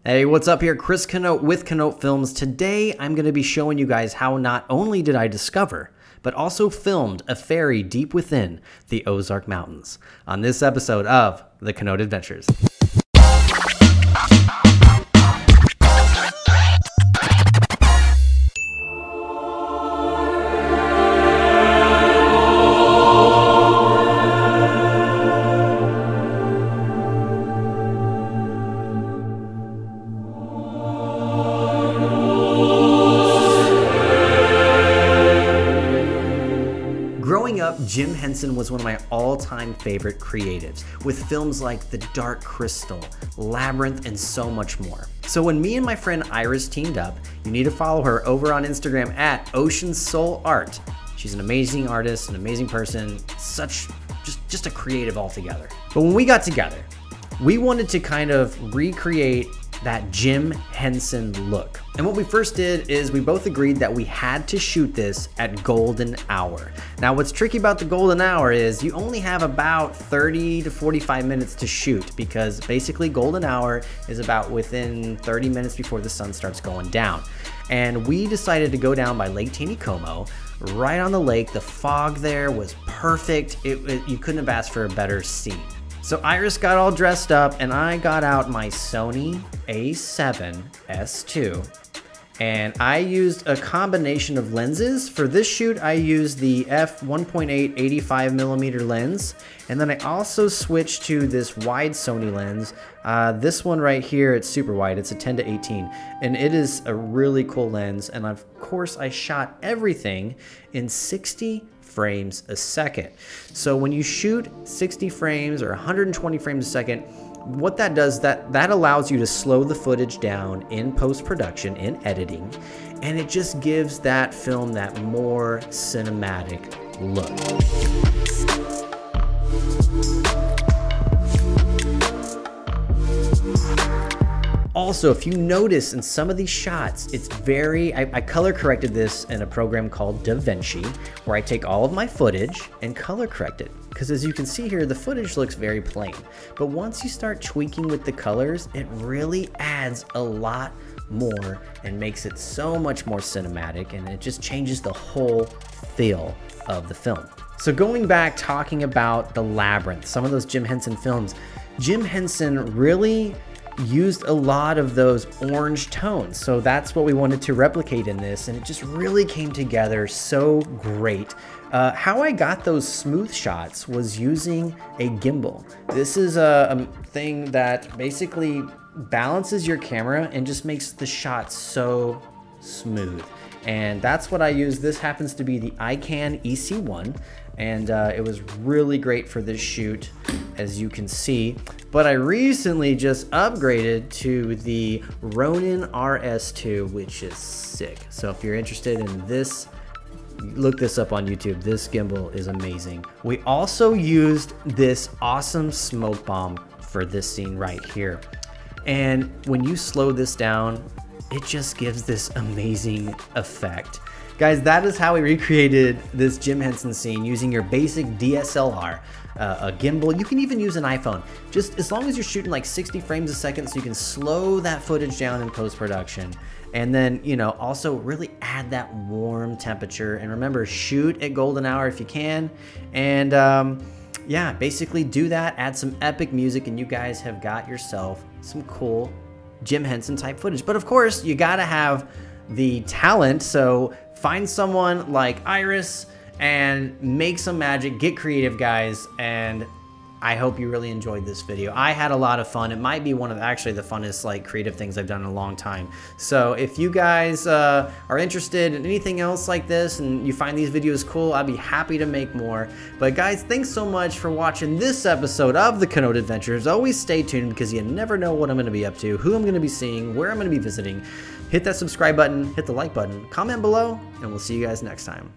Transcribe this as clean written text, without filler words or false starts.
Hey, what's up here? Chris Canote with Canote Films. Today, I'm going to be showing you guys how not only did I discover, but also filmed a ferry deep within the Ozark Mountains on this episode of the Canote Adventures. Growing up, Jim Henson was one of my all-time favorite creatives, with films like The Dark Crystal, Labyrinth, and so much more. So when me and my friend Iris teamed up, you need to follow her over on Instagram at Ocean Soul Art. She's an amazing artist, an amazing person, just a creative altogether. But when we got together, we wanted to kind of recreate that Jim Henson look. And what we first did is we both agreed that we had to shoot this at golden hour. Now what's tricky about the golden hour is you only have about 30 to 45 minutes to shoot, because basically golden hour is about within 30 minutes before the sun starts going down. And we decided to go down by Lake Taneycomo, right on the lake. The fog there was perfect. You couldn't have asked for a better scene. So Iris got all dressed up and I got out my Sony A7Sii, and I used a combination of lenses. For this shoot, I used the f1.8 85mm lens, and then I also switched to this wide Sony lens. This one right here, it's super wide, it's a 10 to 18, and it is a really cool lens. And of course, I shot everything in 60 frames a second. So when you shoot 60 frames or 120 frames a second, what that does, that allows you to slow the footage down in post-production, in editing, and it just gives that film that more cinematic look. Also, if you notice in some of these shots, it's I color corrected this in a program called Davinci, where I take all of my footage and color correct it. Because as you can see here, the footage looks very plain. But once you start tweaking with the colors, it really adds a lot more and makes it so much more cinematic, and it just changes the whole feel of the film. So going back, talking about the Labyrinth, some of those Jim Henson films, Jim Henson really used a lot of those orange tones. So that's what we wanted to replicate in this, and it just really came together so great. How I got those smooth shots was using a gimbal. This is a thing that basically balances your camera and just makes the shot so smooth. And that's what I use. This happens to be the Ikan EC1, and it was really great for this shoot, as you can see. But I recently just upgraded to the Ronin RS2, which is sick. So if you're interested in this, look this up on YouTube. This gimbal is amazing. We also used this awesome smoke bomb for this scene right here. And when you slow this down, it just gives this amazing effect. Guys, that is how we recreated this Jim Henson scene using your basic DSLR, a gimbal. You can even use an iPhone, just as long as you're shooting like 60 frames a second, so you can slow that footage down in post-production. And then, you know, also really add that warm temperature. And remember, shoot at golden hour if you can. And yeah, basically do that, add some epic music, and you guys have got yourself some cool Jim Henson type footage. But of course, you gotta have the talent, so find someone like Iris and make some magic, get creative, guys. And I hope you really enjoyed this video. I had a lot of fun. It might be one of actually the funnest like creative things I've done in a long time. So if you guys are interested in anything else like this and you find these videos cool, I'd be happy to make more. But guys, thanks so much for watching this episode of the Canote Adventures. Always stay tuned, because you never know what I'm going to be up to, who I'm going to be seeing, where I'm going to be visiting. Hit that subscribe button, hit the like button, comment below, and we'll see you guys next time.